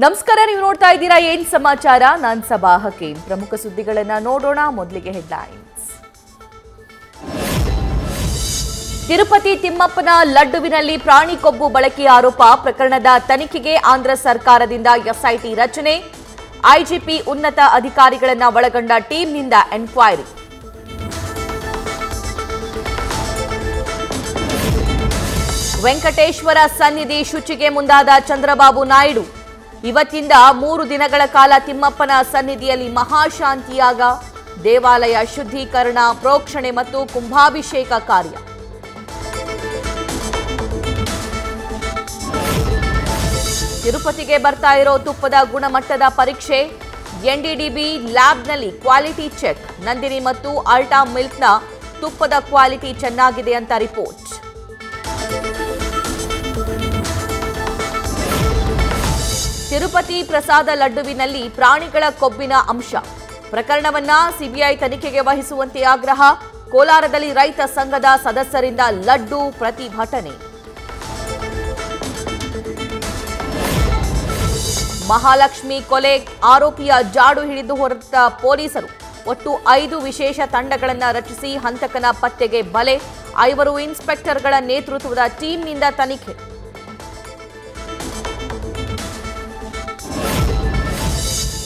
ನಮಸ್ಕಾರ, ನೀವು ನೋಡ್ತಾ ಇದ್ದೀರಾ ಏನ್ ಸಮಾಚಾರ. ನಾನು ಸಬಾ ಹಕೀಂ. ಪ್ರಮುಖ ಸುದ್ದಿಗಳನ್ನ ನೋಡೋಣ. ಮೊದಲಿಗೆ ಹೆಡ್ಲೈನ್ಸ್. ತಿರುಪತಿ ತಿಮ್ಮಪ್ಪನ ಲಡ್ಡುವಿನಲ್ಲಿ ಪ್ರಾಣಿ ಕೊಬ್ಬು ಬಳಕೆ ಆರೋಪ ಪ್ರಕರಣದ ತನಿಖೆಗೆ ಆಂಧ್ರ ಸರ್ಕಾರದಿಂದ ಎಸ್ಐಟಿ ರಚನೆ. ಐಜಿಪಿ ಉನ್ನತ ಅಧಿಕಾರಿಗಳನ್ನ ಒಳಗೊಂಡ ಟೀಮ್ನಿಂದ ಎನ್ಕ್ವೈರಿ. ವೆಂಕಟೇಶ್ವರ ಸನ್ನಿಧಿ ಶುಚಿಗೆ ಮುಂದಾದ ಚಂದ್ರಬಾಬು ನಾಯ್ಡು. ಇವತ್ತಿಂದ 3 ದಿನಗಳ ಕಾಲ ತಿಮ್ಮಪ್ಪನ ಸನ್ನಿಧಿಯಲ್ಲಿ ಮಹಾಶಾಂತಿಯಾಗ. ದೇವಾಲಯ ಶುದ್ಧೀಕರಣ, ಪ್ರೋಕ್ಷಣೆ ಮತ್ತು ಕುಂಭಾಭಿಷೇಕ ಕಾರ್ಯ. ತಿರುಪತಿಗೆ ಬರ್ತಾ ಇರೋ ತುಪ್ಪದ ಗುಣಮಟ್ಟದ ಪರೀಕ್ಷೆ. ಎನ್ಡಿಡಿಬಿ ಲ್ಯಾಬ್ನಲ್ಲಿ ಕ್ವಾಲಿಟಿ ಚೆಕ್. ನಂದಿನಿ ಮತ್ತು ಅಲ್ಟಾ ಮಿಲ್ಕ್ನ ತುಪ್ಪದ ಕ್ವಾಲಿಟಿ ಚೆನ್ನಾಗಿದೆ ಅಂತ ರಿಪೋರ್ಟ್. ತಿರುಪತಿ ಪ್ರಸಾದ ಲಡ್ಡುವಿನಲ್ಲಿ ಪ್ರಾಣಿಗಳ ಕೊಬ್ಬಿನ ಅಂಶ. ಪ್ರಕರಣವನ್ನ ಸಿಬಿಐ ತನಿಖೆಗೆ ವಹಿಸುವಂತೆ ಆಗ್ರಹ. ಕೋಲಾರದಲ್ಲಿ ರೈತ ಸಂಘದ ಸದಸ್ಯರಿಂದ ಲಡ್ಡು ಪ್ರತಿಭಟನೆ. ಮಹಾಲಕ್ಷ್ಮಿ ಕೊಲೆ ಆರೋಪಿಯ ಜಾಡು ಹಿಡಿದು ಹೊರಟ ಪೊಲೀಸರು. ಒಟ್ಟು 5 ವಿಶೇಷ ತಂಡಗಳನ್ನು ರಚಿಸಿ ಹಂತಕನ ಪತ್ತೆಗೆ ಬಲೆ. 5 ಇನ್ಸ್ಪೆಕ್ಟರ್ಗಳ ನೇತೃತ್ವದ ಟೀಮ್ನಿಂದ ತನಿಖೆ.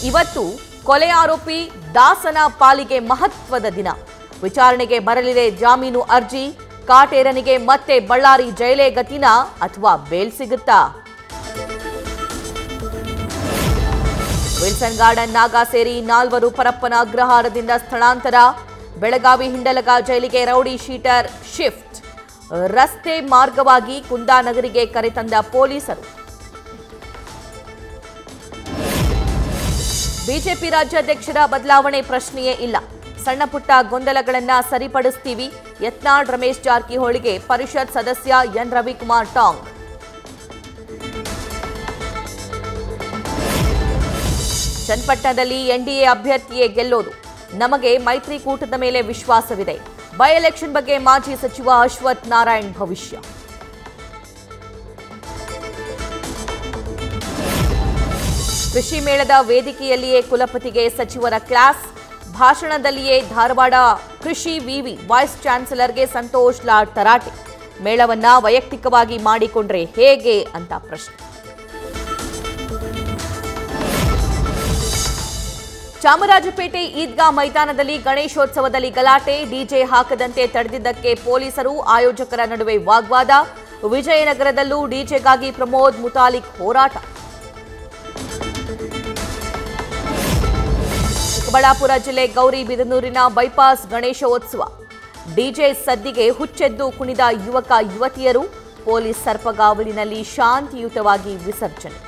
ಇವತ್ತು ಕೊಲೆ ಆರೋಪಿ ದಾಸನ ಪಾಲಿಗೆ ಮಹತ್ವದ ದಿನ. ವಿಚಾರಣೆಗೆ ಬರಲಿದೆ ಜಾಮೀನು ಅರ್ಜಿ. ಕಾಟೇರನಿಗೆ ಮತ್ತೆ ಬಳ್ಳಾರಿ ಜೈಲೇ ಗತಿನ ಅಥವಾ ಬೇಲ್ ಸಿಗುತ್ತಾ? ವಿಲ್ಸನ್ ಗಾರ್ಡನ್ ನಾಗಾ ಸೇರಿ 4 ಪರಪ್ಪನ ಅಗ್ರಹಾರದಿಂದ ಸ್ಥಳಾಂತರ. ಬೆಳಗಾವಿ ಹಿಂಡಲಗ ಜೈಲಿಗೆ ರೌಡಿ ಶೀಟರ್ ಶಿಫ್ಟ್. ರಸ್ತೆ ಮಾರ್ಗವಾಗಿ ಕುಂದಾನಗರಿಗೆ ಕರೆತಂದ ಪೊಲೀಸರು. ಬಿಜೆಪಿ ರಾಜ್ಯಾಧ್ಯಕ್ಷರ ಬದಲಾವಣೆ ಪ್ರಶ್ನೆಯೇ ಇಲ್ಲ. ಸಣ್ಣ ಪುಟ್ಟ ಗೊಂದಲಗಳನ್ನ ಸರಿಪಡಿಸ್ತೀವಿ. ಯತ್ನಾಳ್ ರಮೇಶ್ ಜಾರಕಿಹೊಳಿಗೆ ಪರಿಷತ್ ಸದಸ್ಯ ಎನ್ ರವಿಕುಮಾರ್ ಟಾಂಗ್. ಚನ್ನಪಟ್ಟಣದಲ್ಲಿ ಎನ್ಡಿಎ ಅಭ್ಯರ್ಥಿಯೇ ಗೆಲ್ಲೋದು. ನಮಗೆ ಮೈತ್ರಿಕೂಟದ ಮೇಲೆ ವಿಶ್ವಾಸವಿದೆ. ಬೈ ಎಲೆಕ್ಷನ್ ಬಗ್ಗೆ ಮಾಜಿ ಸಚಿವ ಅಶ್ವಥ್ ನಾರಾಯಣ್ ಭವಿಷ್ಯ. ಕೃಷಿ ಮೇಳದ ವೇದಿಕೆಯಲ್ಲಿಯೇ ಕುಲಪತಿಗೆ ಸಚಿವರ ಕ್ಲಾಸ್. ಭಾಷಣದಲ್ಲಿಯೇ ಧಾರವಾಡ ಕೃಷಿ ವಿವಿ ವೈಸ್ ಚಾನ್ಸಲರ್ಗೆ ಸಂತೋಷ್ ಲಾಡ್ ತರಾಟೆ. ಮೇಳವನ್ನ ವೈಯಕ್ತಿಕವಾಗಿ ಮಾಡಿಕೊಂಡ್ರೆ ಹೇಗೆ ಅಂತ ಪ್ರಶ್ನೆ. ಚಾಮರಾಜಪೇಟೆ ಈದ್ಗಾ ಮೈದಾನದಲ್ಲಿ ಗಣೇಶೋತ್ಸವದಲ್ಲಿ ಗಲಾಟೆ. ಡಿಜೆ ಹಾಕದಂತೆ ತಡೆದಿದ್ದಕ್ಕೆ ಪೊಲೀಸರು ಆಯೋಜಕರ ನಡುವೆ ವಾಗ್ವಾದ. ವಿಜಯನಗರದಲ್ಲೂ ಡಿಜೆಗಾಗಿ ಪ್ರಮೋದ್ ಮುತಾಲಿಕ್ ಹೋರಾಟ. ಚಿಕ್ಕಬಳ್ಳಾಪುರ ಜಿಲ್ಲೆ ಗೌರಿಬಿದನೂರಿನ ಬೈಪಾಸ್ ಗಣೇಶೋತ್ಸವ. ಡಿಜೆ ಸದ್ದಿಗೆ ಹುಚ್ಚೆದ್ದು ಕುಣಿದ ಯುವಕ ಯುವತಿಯರು. ಪೊಲೀಸ್ ಸರ್ಪಗಾವಲಿನಲ್ಲಿ ಶಾಂತಿಯುತವಾಗಿ ವಿಸರ್ಜನೆ.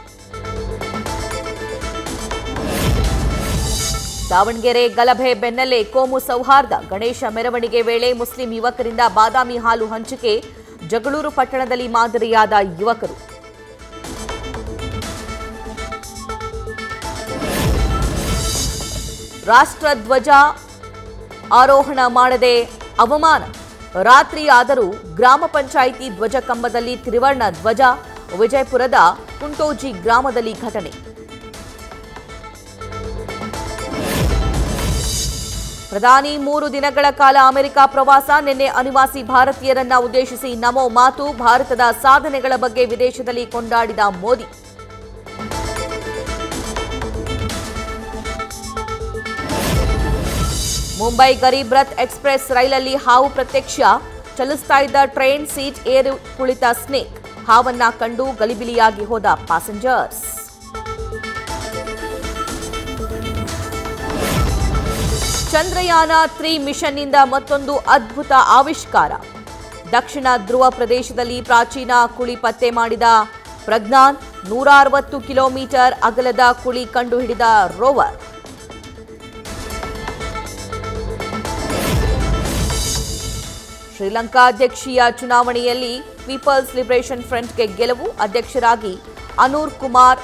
ದಾವಣಗೆರೆ ಗಲಭೆ ಬೆನ್ನಲ್ಲೇ ಕೋಮು ಸೌಹಾರ್ದ. ಗಣೇಶ ಮೆರವಣಿಗೆ ವೇಳೆ ಮುಸ್ಲಿಂ ಯುವಕರಿಂದ ಬಾದಾಮಿ ಹಾಲು ಹಂಚಿಕೆ. ಜಗಳೂರು ಪಟ್ಟಣದಲ್ಲಿ ಮಾದರಿಯಾದ ಯುವಕರು. ರಾಷ್ಟ್ರಧ್ವಜ ಆರೋಹಣ ಮಾಡದೆ ಅವಮಾನ. ರಾತ್ರಿ ಆದರೂ ಗ್ರಾಮ ಪಂಚಾಯಿತಿ ಧ್ವಜ ಕಂಬದಲ್ಲಿ ತ್ರಿವರ್ಣ ಧ್ವಜ. ವಿಜಯಪುರದ ಕುಂಟೋಜಿ ಗ್ರಾಮದಲ್ಲಿ ಘಟನೆ. ಪ್ರಧಾನಿ 3 ದಿನಗಳ ಕಾಲ ಅಮೆರಿಕ ಪ್ರವಾಸ. ನಿನ್ನೆ ಅನಿವಾಸಿ ಭಾರತೀಯರನ್ನ ಉದ್ದೇಶಿಸಿ ನಮೋ ಮಾತು. ಭಾರತದ ಸಾಧನೆಗಳ ಬಗ್ಗೆ ವಿದೇಶದಲ್ಲಿ ಕೊಂಡಾಡಿದ ಮೋದಿ. ಮುಂಬೈ ಗರೀಬ್ ರಥ್ ಎಕ್ಸ್ಪ್ರೆಸ್ ರೈಲಲ್ಲಿ ಹಾವು ಪ್ರತ್ಯಕ್ಷ. ಚಲಿಸ್ತಾ ಇದ್ದ ಟ್ರೈನ್ ಸೀಟ್ ಏರಿ ಕುಳಿತ ಸ್ನೇಕ್. ಹಾವನ್ನ ಕಂಡು ಗಲಿಬಿಲಿಯಾಗಿ ಹೋದ ಪ್ಯಾಸೆಂಜರ್ಸ್. ಚಂದ್ರಯಾನ 3 ಮಿಷನ್ನಿಂದ ಮತ್ತೊಂದು ಅದ್ಭುತ ಆವಿಷ್ಕಾರ. ದಕ್ಷಿಣ ಧ್ರುವ ಪ್ರದೇಶದಲ್ಲಿ ಪ್ರಾಚೀನ ಕುಳಿ ಪತ್ತೆ ಮಾಡಿದ ಪ್ರಜ್ಞಾನ್. 160 ಕಿಲೋಮೀಟರ್ ಅಗಲದ ಕುಳಿ ಕಂಡುಹಿಡಿದ ರೋವರ್. ಶ್ರೀಲಂಕಾ ಅಧ್ಯಕ್ಷೀಯ ಚುನಾವಣೆಯಲ್ಲಿ ಪೀಪಲ್ಸ್ ಲಿಬರೇಷನ್ ಫ್ರಂಟ್ಗೆ ಗೆಲುವು. ಅಧ್ಯಕ್ಷರಾಗಿ ಅನೂರ್ ಕುಮಾರ್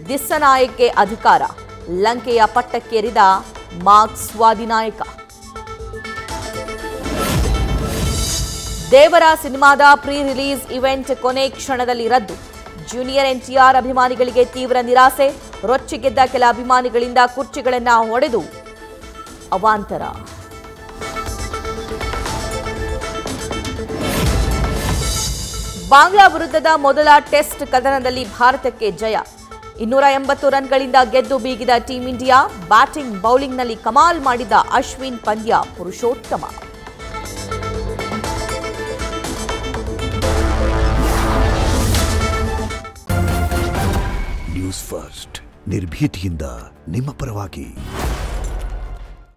ದಿಸ್ಸನಾಯಕ್ಗೆ ಅಧಿಕಾರ. ಲಂಕೆಯ ಪಟ್ಟಕ್ಕೇರಿದ ಮಾರ್ಕ್ಸ್ವಾದಿ ನಾಯಕ. ದೇವರ ಸಿನಿಮಾದ ಪ್ರೀ ರಿಲೀಸ್ ಇವೆಂಟ್ ಕೊನೆ ಕ್ಷಣದಲ್ಲಿ ರದ್ದು. ಜೂನಿಯರ್ ಎನ್ಟಿಆರ್ ಅಭಿಮಾನಿಗಳಿಗೆ ತೀವ್ರ ನಿರಾಸೆ, ರೊಚ್ಚಿಗೆದ್ದ ಕೆಲ ಅಭಿಮಾನಿಗಳಿಂದ ಕುರ್ಚಿಗಳನ್ನ ಹೊಡೆದು ಅವಾಂತರ. ಬಾಂಗ್ಲಾ ವಿರುದ್ಧದ ಮೊದಲ ಟೆಸ್ಟ್ ಕದನದಲ್ಲಿ ಭಾರತಕ್ಕೆ ಜಯ. 280 ರನ್ಗಳಿಂದ ಗೆದ್ದು ಬೀಗಿದ ಟೀಂ ಇಂಡಿಯಾ. ಬ್ಯಾಟಿಂಗ್ ಬೌಲಿಂಗ್ನಲ್ಲಿ ಕಮಾಲ್ ಮಾಡಿದ ಅಶ್ವಿನ್ ಪಂದ್ಯ ಪುರುಷೋತ್ತಮ. ನ್ಯೂಸ್ ಫಸ್ಟ್ ನಿರ್ಭೀತಿಯಿಂದ ನಿಮ್ಮ ಪರವಾಗಿ.